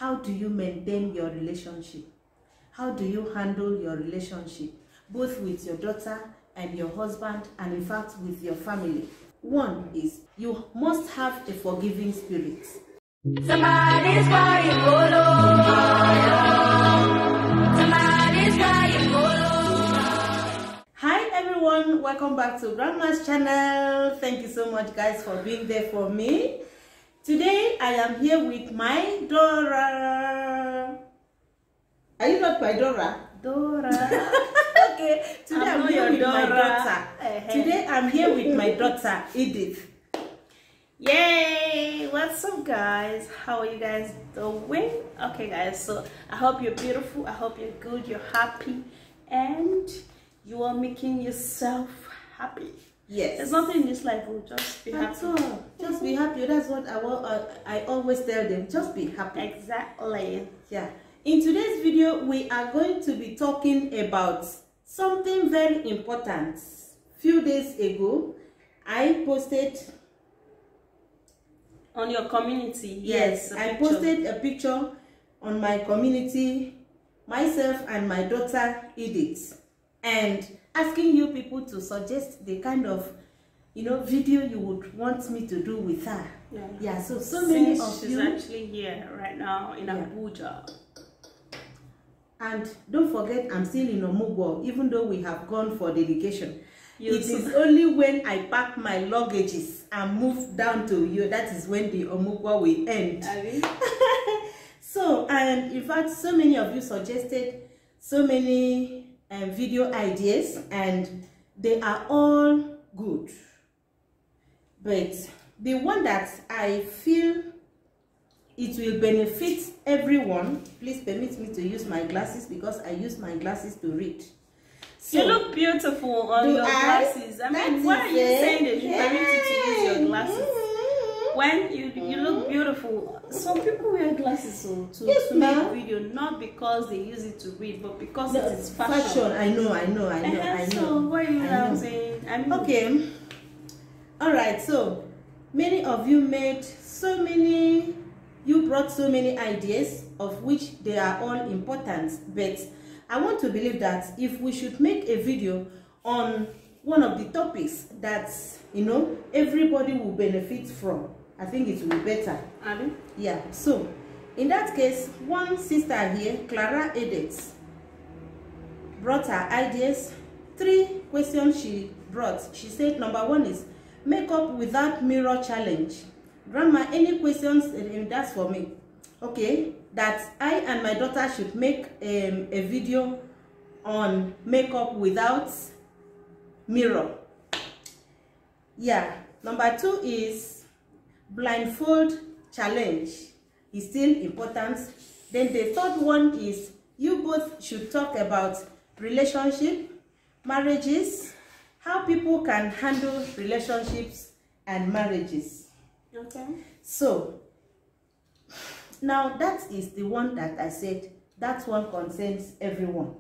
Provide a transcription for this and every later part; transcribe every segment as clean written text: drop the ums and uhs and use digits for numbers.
how do you maintain your relationship? How do you handle your relationship, both with your daughter and your husband, and in fact with your family? One is you must have a forgiving spirit. Somebody's crying, somebody's crying, Hi everyone, welcome back to Grandma's channel. Thank you so much guys for being there for me. Today I am here with my Dora. Are you not my Dora? Dora. Okay, today I'm here with my daughter. Today I'm here with my daughter Edith. Yay! What's up guys? How are you guys doing? Okay guys, so I hope you're beautiful, I hope you're good, you're happy, and you are making yourself happy. Yes. There's nothing in this life, we'll just be happy. All. Just be happy. That's what I always tell them. Just be happy. Exactly. Yeah. In today's video, we are going to be talking about something very important. Few days ago, I posted on your community. Yes, I posted a picture on my community, myself and my daughter Edith, and asking you people to suggest the kind of video you would want me to do with her. Yeah, so many of she's you actually here right now in Abuja. And don't forget, I'm still in Omugwo, even though we have gone for dedication. It is only when I pack my luggages and move down to you, that is when the Omugwo will end. So, and in fact, so many of you suggested so many video ideas, and they are all good. But the one that I feel it will benefit everyone, please permit me to use my glasses because I use my glasses to read. So, you look beautiful on your glasses. I mean, why are you saying that you permit you to use your glasses? When you look beautiful. Some people wear glasses to make video, not because they use it to read, but because it is fashion. I know. So what are you saying? I mean, okay. All right. So many of you you brought so many ideas, of which they are all important. But I want to believe that if we should make a video on one of the topics that everybody will benefit from, I think it will be better. Yeah. So in that case, one sister here, Clara Edith, brought her ideas. 3 questions she brought. She said number 1 is makeup without mirror challenge. Grandma, any questions? That's for me. Okay, that I and my daughter should make a video on makeup without mirror. Yeah. Number 2 is blindfold challenge. Is still important. Then the 3rd one is you both should talk about relationship, marriages, how people can handle relationships and marriages. Okay. So now that is the one that I said, that one concerns everyone.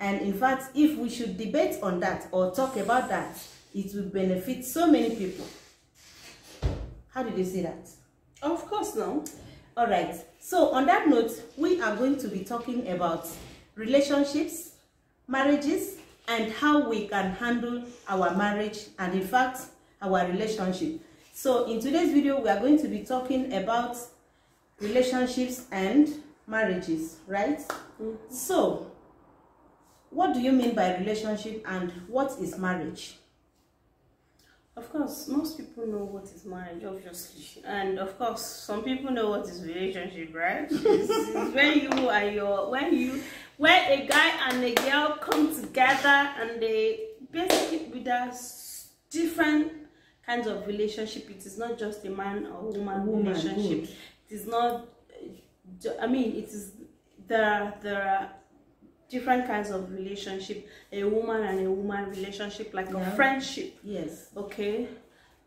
And in fact, if we should debate on that or talk about that, it will benefit so many people. How did you see that? Of course, no. All right. So on that note, we are going to be talking about relationships, marriages, and how we can handle our marriage and in fact our relationship. So in today's video, we are going to be talking about relationships and marriages, right? So what do you mean by relationship and what is marriage? Of course, most people know what is marriage, obviously, and of course, some people know what is relationship, right? It's when a guy and a girl come together and they basically with different kinds of relationship. It is not just a man or woman relationship. Good. It is not. I mean, it is there are different kinds of relationship, a woman and a woman relationship, like a friendship. Yes. Okay.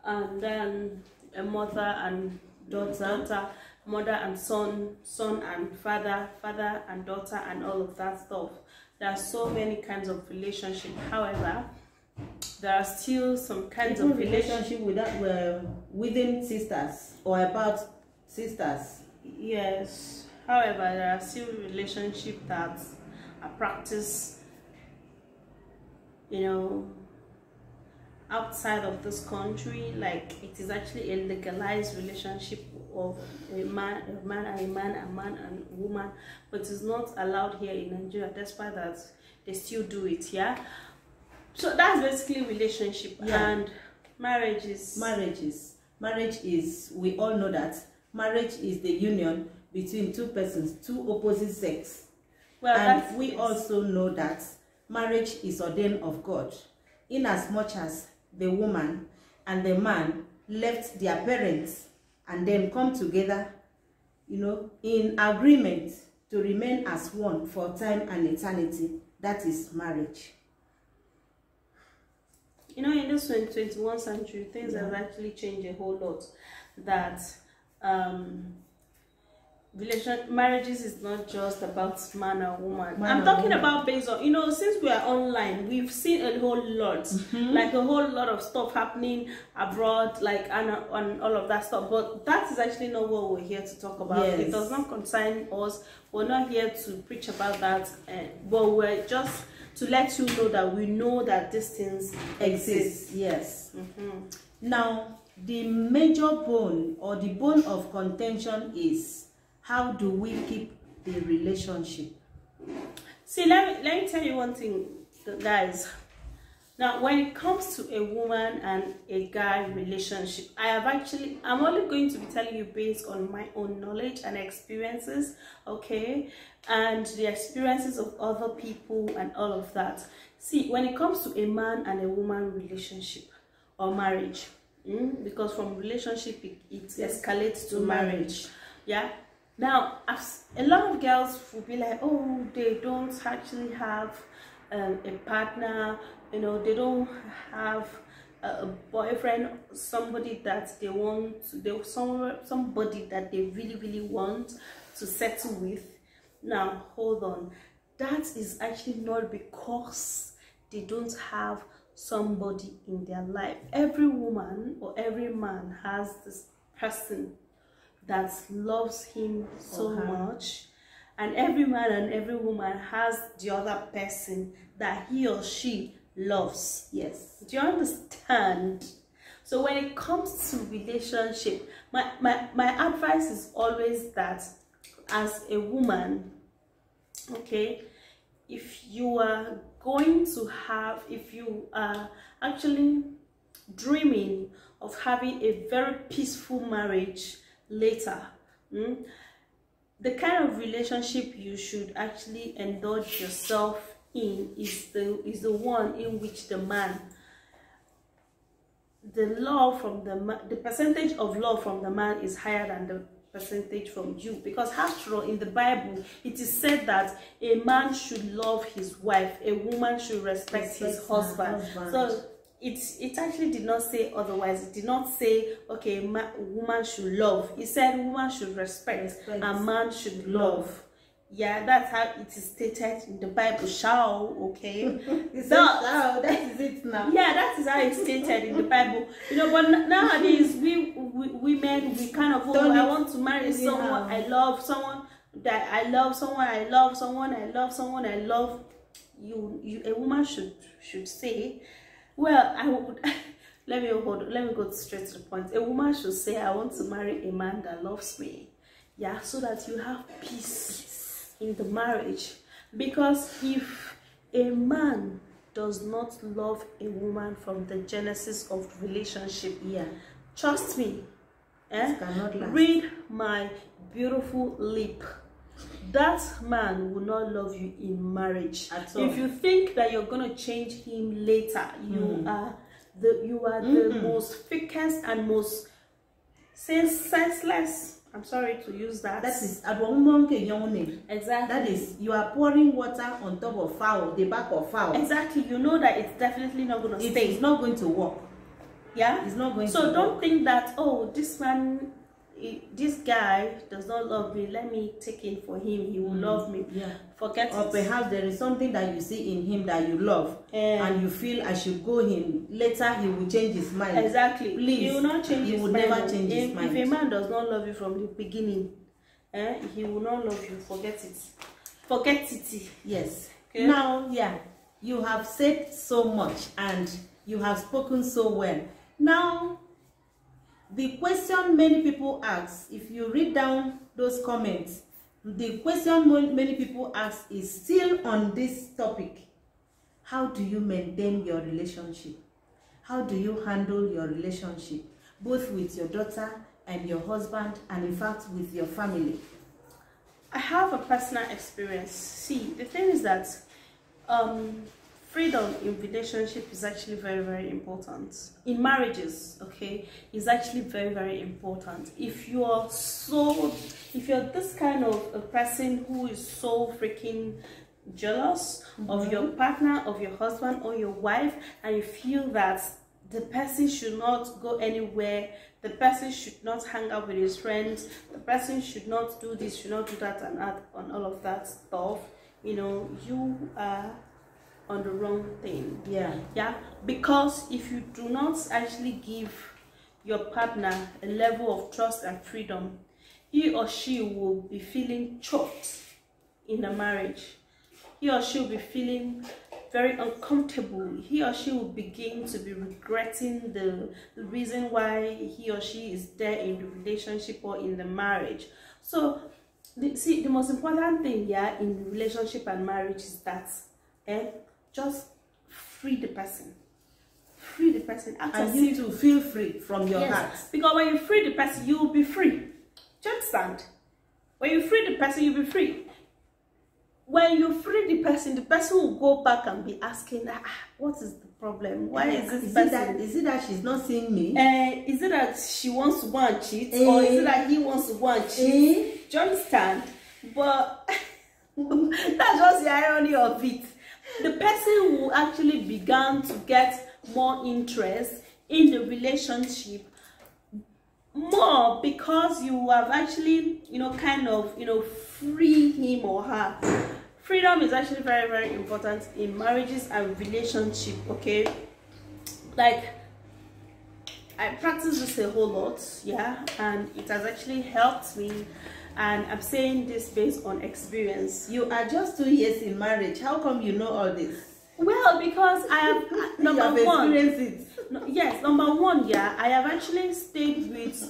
And then a mother and daughter, mother and son and father and daughter, and all of that stuff. There are so many kinds of relationship. However, there are still some kinds of relationship within sisters or about sisters. Yes. However, there are still relationships that are practiced, outside of this country. Like, it is actually a legalized relationship of a man and a man and a woman, but it's not allowed here in Nigeria, despite that they still do it. Yeah. So that's basically relationship. Yeah. And marriage is, we all know that marriage is the union between two persons, two opposite sex. Well, and we also know that marriage is ordained of God, in as much as the woman and the man left their parents and then come together, in agreement to remain as one for time and eternity. That is marriage. In this 21st century, things have actually changed a whole lot. That marriages is not just about man and woman. I'm talking about based on, since we are online, we've seen a whole lot, like a whole lot of stuff happening abroad, like and all of that stuff. But that is actually not what we're here to talk about. Yes. It does not concern us. We're not here to preach about that, but we're just to let you know that we know that these things exist. Yes. Now, the major bone or the bone of contention is, how do we keep the relationship? See, let me tell you one thing, guys. Now, when it comes to a woman and a guy relationship, I'm only going to be telling you based on my own knowledge and experiences, okay? And the experiences of other people and all of that. See, when it comes to a man and a woman relationship or marriage, because from relationship it escalates to marriage. Yeah. Now, a lot of girls will be like, oh, they don't actually have a partner, they don't have a boyfriend, somebody that they want, somebody that they really, really want to settle with. Now, hold on. That is actually not because they don't have somebody in their life. Every woman or every man has this person that loves him so much, and every man and every woman has the other person that he or she loves. Yes. Do you understand? So when it comes to relationship, my advice is always that as a woman, okay, if you are actually dreaming of having a very peaceful marriage later, the kind of relationship you should actually indulge yourself in is the one in which the percentage of love from the man is higher than the percentage from you. Because after all, in the Bible it is said that a man should love his wife, a woman should respect his husband. So it actually did not say otherwise. It did not say, okay, woman should love. It said woman should respect. And man should love. Yeah, that's how it is stated in the Bible. Shall, okay? That is it now. Yeah, that is how it's stated in the Bible. But nowadays we women, we kind of, I want to marry someone I love, someone that I love, someone I love, someone I love, someone I love. A woman should say, well, I would let me go straight to the point. A woman should say, I want to marry a man that loves me. Yeah, so that you have peace in the marriage. Because if a man does not love a woman from the genesis of relationship, trust me, read my beautiful lip, that man will not love you in marriage at all. If you think that you're going to change him later, you are the most fakest and most senseless. I'm sorry to use that. That is exactly. That is, you are pouring water on top of fowl, the back of fowl. Exactly. You know that it's definitely not going to stay. It's not going to work. Yeah, it's not going to work. So don't work. think that, oh, this guy does not love me, let me take in for him, he will love me. Forget or perhaps there is something that you see in him that you love, and you feel I should go him. Later he will change his mind. Exactly. Please, he will not change his mind. Never change his mind. If a man does not love you from the beginning, he will not love you. Forget it. Forget it. Yes. Okay? Now, yeah, you have said so much and you have spoken so well. Now, the question many people ask, if you read down those comments, the question many people ask is still on this topic. How do you maintain your relationship? How do you handle your relationship, both with your daughter and your husband, and in fact with your family? I have a personal experience. See, the thing is that freedom in relationship is actually very, very important. In marriages, okay, is actually very, very important. If you're this kind of a person who is so freaking jealous of your partner, of your husband or your wife, and you feel that the person should not go anywhere, the person should not hang out with his friends, the person should not do this, should not do that, and all of that stuff, you know, you are on the wrong thing. Yeah, because if you do not actually give your partner a level of trust and freedom, he or she will be feeling choked in the marriage. He or she will be feeling very uncomfortable. He or she will begin to be regretting the reason why he or she is there in the relationship or in the marriage. So the most important thing here in the relationship and marriage is that just free the person. Free the person. And you to feel free from your heart. Because when you free the person, you will be free. Do you understand? When you free the person, you'll be free. When you free the person will go back and be asking, what is the problem? Why is this person? Is it that she's not seeing me? Is it that she wants to go and cheat? Or is it that he wants to go and cheat? Do you understand? But that's just the irony of it. The person will actually begin to get more interest in the relationship more because you have actually, kind of, free him or her. Freedom is actually very, very important in marriages and relationship, okay? Like, I practice this a whole lot, yeah, and it has actually helped me. And I'm saying this based on experience. You are just 2 years in marriage. How come you know all this? Well, because I have number one, yeah, I have actually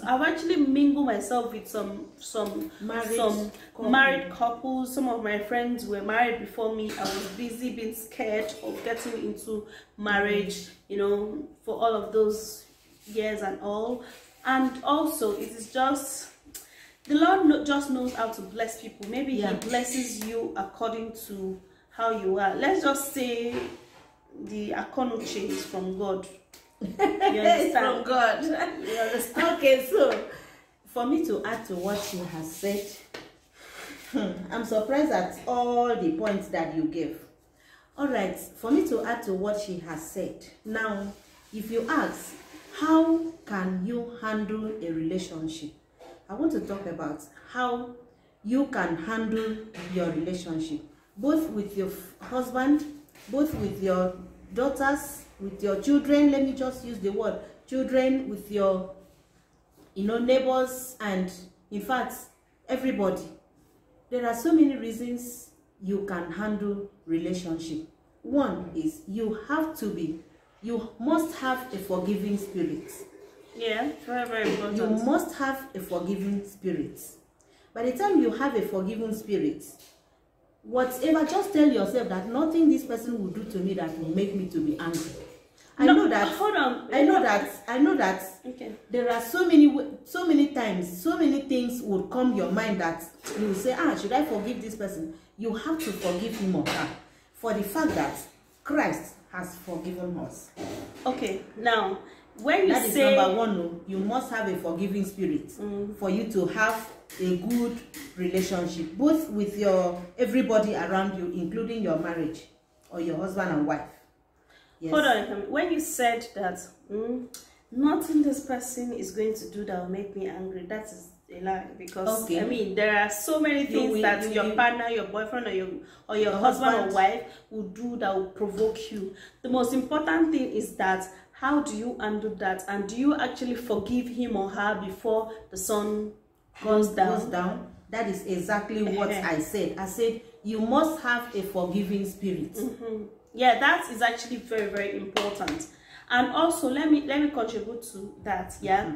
I've actually mingled myself with some married couples. Some of my friends were married before me. I was busy being scared of getting into marriage, for all of those years and all. And also, it is just the Lord just knows how to bless people. Maybe He blesses you according to how you are. Let's just say the Akonuche is from God. You understand? It's from God. You understand? Okay, so for me to add to what she has said, I'm surprised at all the points that you gave. All right, for me to add to what she has said. Now, if you ask, how can you handle a relationship? I want to talk about how you can handle your relationship, both with your husband, both with your daughters, with your children. Let me just use the word children, with your neighbors, and in fact everybody. There are so many reasons you can handle relationship. One is you must have a forgiving spirit. Yeah, very, very important. You must have a forgiving spirit. By the time you have a forgiving spirit, whatever, just tell yourself that nothing this person will do to me that will make me to be angry. I know that. Hold on. I know that. Okay. There are so many times, so many things will come your mind that you will say, should I forgive this person? You have to forgive him or her for the fact that Christ has forgiven us. Okay. Now, when you that is number one, you must have a forgiving spirit for you to have a good relationship, both with everybody around you, including your marriage or your husband and wife. Yes. Hold on, when you said that nothing this person is going to do that will make me angry, that is a lie. Because I mean, there are so many things that your partner, your boyfriend, or your husband or wife will do that will provoke you. The most important thing is that how do you handle that, and do you actually forgive him or her before the sun goes down? that is exactly what I said. I said you must have a forgiving spirit. Yeah, that is actually very, very important. And also, let me contribute to that. Yeah,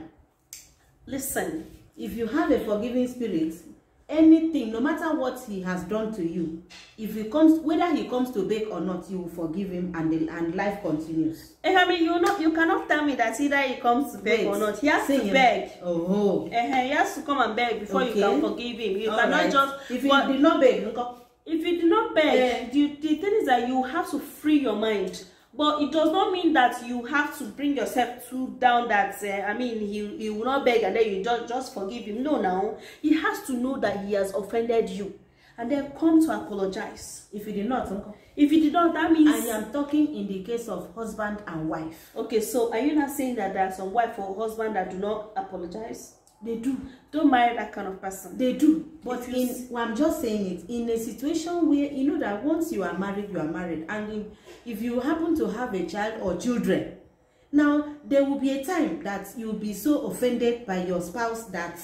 listen, if you have a forgiving spirit, anything, no matter what he has done to you, if he comes, whether he comes to beg or not, you will forgive him, and life continues. I mean, you cannot tell me that either he comes to beg or not. He has to beg. Oh. He has to come and beg before you can forgive him. You cannot just. If he did not beg, if you did not beg, the thing is that you have to free your mind. But it does not mean that you have to bring yourself too down that, I mean, he will not beg and then you just forgive him. No, now, he has to know that he has offended you. And then come to apologize. If he did not, if he did not, that means... I am talking in the case of husband and wife. Okay, so are you not saying that there are some wife or husband that do not apologize? They do. Don't marry that kind of person. They do. But I'm just saying it, in a situation where you know that once you are married, you are married. And if you happen to have a child or children, now there will be a time that you will be so offended by your spouse that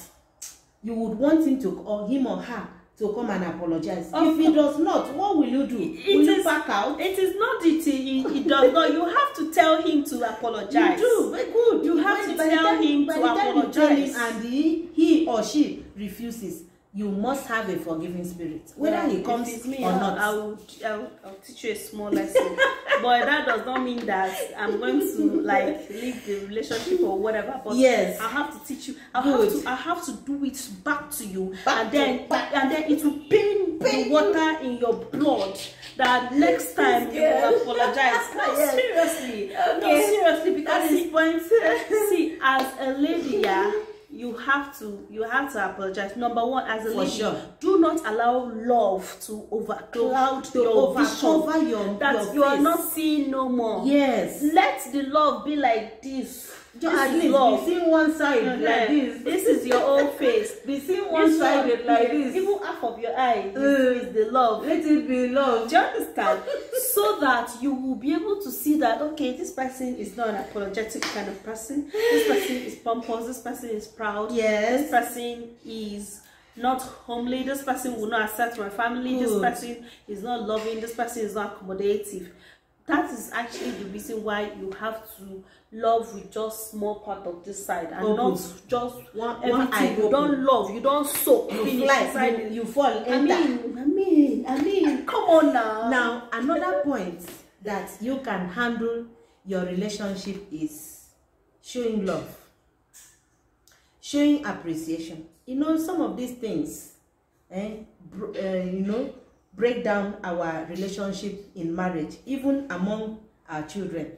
you would want him to, or him or her, to come and apologize. If he does not, what will you do? Will you back out? It is not that he does not. You have to tell him to apologize. You do. Very good. You have to tell him to apologize. And he or she refuses, you must have a forgiving spirit. Whether he comes or not. I'll teach you a small lesson. But that does not mean that I'm going to like leave the relationship or whatever. But yes, I have to teach you. I have to do it back to you, and then it will pain the water in your blood. That next time you will apologize. No, seriously. Okay. No, seriously, because see, as a lady, yeah, you have to apologize. Number one, as a lady, do not allow love to overcloud your vision. That you are not seeing no more. Yes. Let the love be like this. At least be seen one side like this. This is your own face. Be seen one sided like this. Even half of your eye is the love. Let it be love. Do you understand? So that you will be able to see that, okay, this person is not an apologetic kind of person. This person is pompous. This person is proud. Yes. This person is not homely. This person will not accept my family. Good. This person is not loving. This person is not accommodative. That is actually the reason why you have to love with just small part of this side and not just everything. You don't love, you don't soak, you fly, you fall. I mean, come on now. Now, another point that you can handle your relationship is showing love, showing appreciation. You know, some of these things, break down our relationship in marriage, even among our children.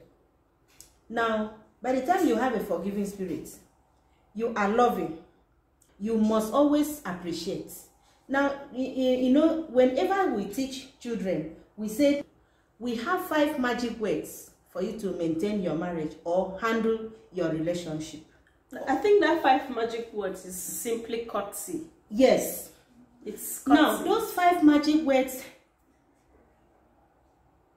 Now, by the time you have a forgiving spirit, you are loving, you must always appreciate. Now, whenever we teach children, we say we have 5 magic words for you to maintain your marriage or handle your relationship. I think that 5 magic words is simply courtesy. Yes. It's courtesy. Now, those 5 magic words,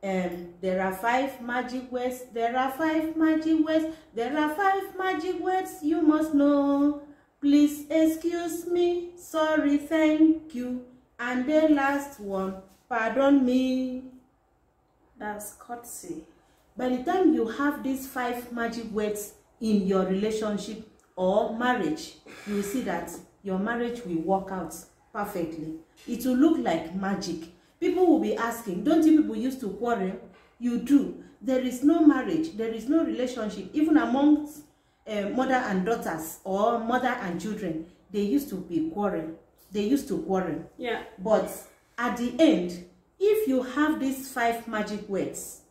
there are 5 magic words, there are 5 magic words, there are 5 magic words you must know. Please excuse me, sorry, thank you, and the last one, pardon me. That's courtesy. By the time you have these 5 magic words in your relationship or marriage, you will see that your marriage will work out perfectly. It will look like magic. People will be asking, don't you people used to quarrel? You do. There is no marriage, there is no relationship, even amongst mother and daughters or mother and children. They used to be quarrel. They used to quarrel. Yeah. But at the end, if you have these 5 magic words,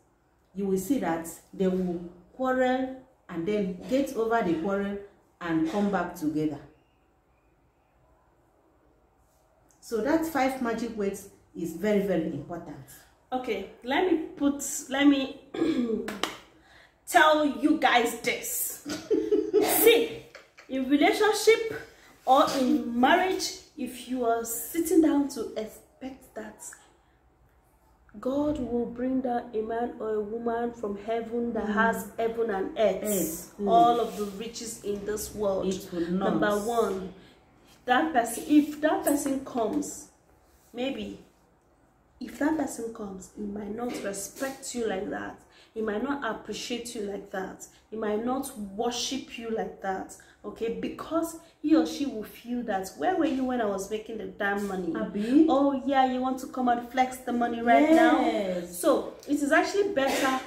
you will see that they will quarrel and then get over the quarrel and come back together. So that 5 magic words is very, very important. Okay, let me tell you guys this. See, in relationship or in marriage, if you are sitting down to expect that God will bring down a man or a woman from heaven that has heaven and earth, all of the riches in this world. It will not. Number one, that person, if that person comes, maybe if that person comes, he might not respect you like that. He might not appreciate you like that. He might not worship you like that. Okay, because he or she will feel that, where were you when I was making the damn money? Abi? Oh yeah, you want to come and flex the money right now? So it is actually better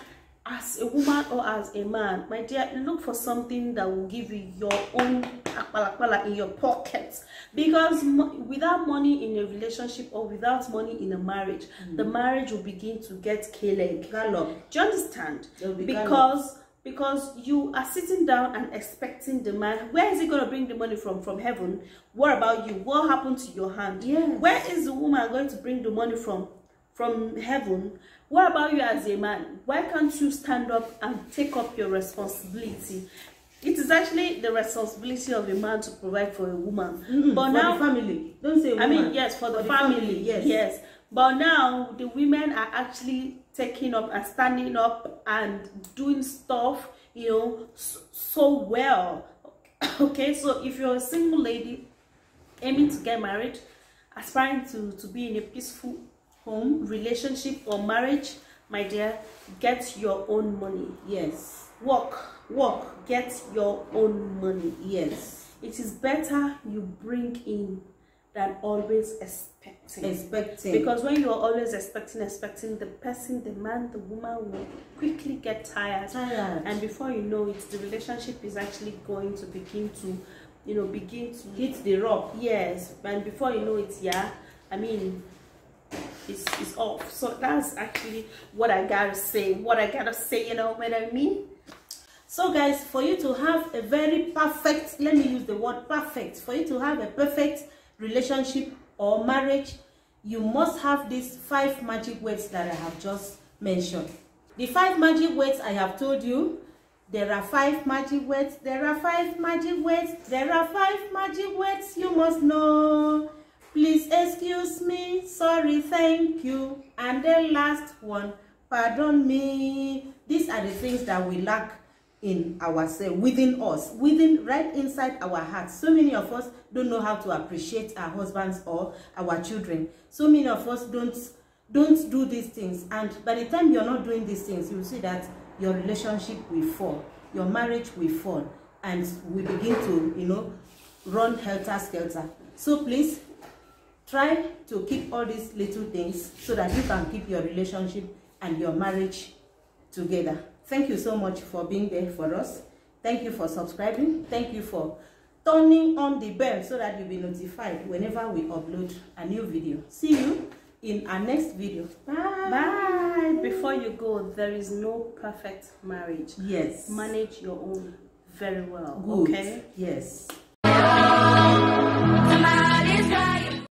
as a woman or as a man, my dear, look for something that will give you your own akpalakpala in your pocket. Because without money in a relationship or without money in a marriage, the marriage will begin to get gallop. Do you understand? Because you are sitting down and expecting the man. Where is he going to bring the money from? From heaven? What about you? What happened to your hand? Yes. Where is the woman going to bring the money from? From heaven? What about you as a man? Why can't you stand up and take up your responsibility? It is actually the responsibility of a man to provide for a woman. But now, the family. Don't say woman. I mean, yes, for the family. Yes. But now the women are actually taking up and standing up and doing stuff, you know, so well. Okay, so if you're a single lady aiming to get married, aspiring to be in a peaceful home, relationship or marriage, my dear, get your own money. Yes. Work, get your own money. Yes. It is better you bring in than always expecting. Because when you are always expecting, the person, the man, the woman will quickly get tired. And before you know it, the relationship is actually going to begin to hit the rock. Yes. And before you know it, yeah, I mean, it's off. So that's actually what I gotta say. You know what I mean? So guys, for you to have a very perfect, let me use the word perfect, for you to have a perfect relationship or marriage, you must have these 5 magic words that I have just mentioned. The 5 magic words I have told you, there are 5 magic words, there are 5 magic words, there are 5 magic words you must know. Please excuse me, sorry, thank you, and the last one, pardon me. These are the things that we lack in ourselves, within us, right inside our hearts. So many of us don't know how to appreciate our husbands or our children. So many of us don't do these things, and by the time you're not doing these things, you'll see that your relationship will fall, your marriage will fall, and we begin to run helter-skelter. So please try to keep all these little things so that you can keep your relationship and your marriage together. Thank you so much for being there for us. Thank you for subscribing. Thank you for turning on the bell so that you'll be notified whenever we upload a new video. See you in our next video. Bye. Bye. Before you go, there is no perfect marriage. Yes. Manage your own very well. Good. Okay? Yes.